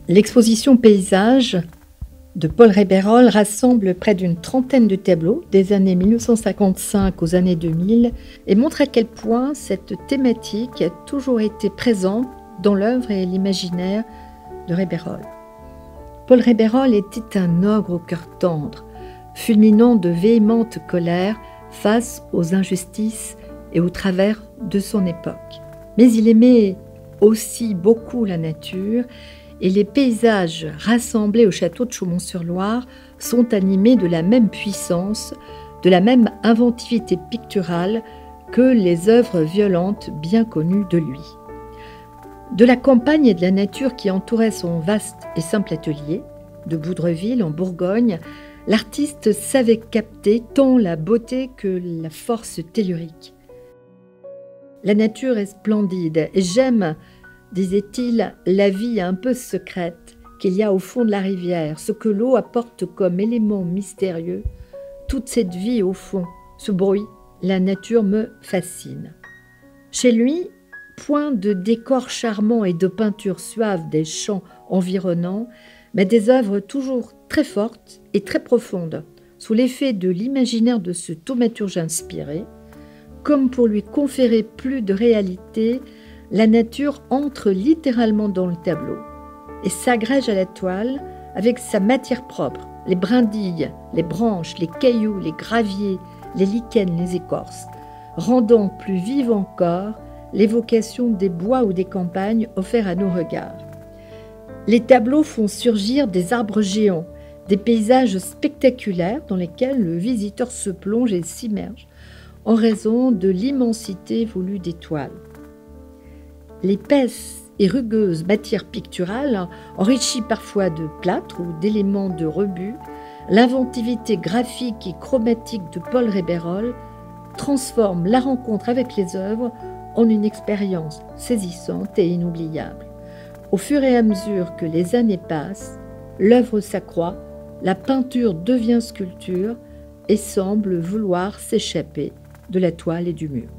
L'exposition Paysages de Paul Réberol rassemble près d'une trentaine de tableaux des années 1955 aux années 2000 et montre à quel point cette thématique a toujours été présente dans l'œuvre et l'imaginaire de Réberol. Paul Réberol était un ogre au cœur tendre, fulminant de véhémente colère face aux injustices et aux travers de son époque. Mais il aimait aussi beaucoup la nature et les paysages rassemblés au château de Chaumont-sur-Loire sont animés de la même puissance, de la même inventivité picturale que les œuvres violentes bien connues de lui. De la campagne et de la nature qui entouraient son vaste et simple atelier, de Boudreville en Bourgogne, l'artiste savait capter tant la beauté que la force tellurique. La nature est splendide et j'aime, disait-il, la vie un peu secrète qu'il y a au fond de la rivière, ce que l'eau apporte comme élément mystérieux, toute cette vie au fond, ce bruit, la nature me fascine. Chez lui, point de décor charmant et de peinture suave des champs environnants, mais des œuvres toujours très fortes et très profondes, sous l'effet de l'imaginaire de ce thaumaturge inspiré. Comme pour lui conférer plus de réalité, la nature entre littéralement dans le tableau et s'agrège à la toile avec sa matière propre, les brindilles, les branches, les cailloux, les graviers, les lichens, les écorces, rendant plus vive encore l'évocation des bois ou des campagnes offerts à nos regards. Les tableaux font surgir des arbres géants, des paysages spectaculaires dans lesquels le visiteur se plonge et s'immerge en raison de l'immensité voulue des toiles. L'épaisse et rugueuse matière picturale, enrichie parfois de plâtre ou d'éléments de rebut, l'inventivité graphique et chromatique de Paul Réberol transforme la rencontre avec les œuvres en une expérience saisissante et inoubliable. Au fur et à mesure que les années passent, l'œuvre s'accroît, la peinture devient sculpture et semble vouloir s'échapper de la toile et du mur.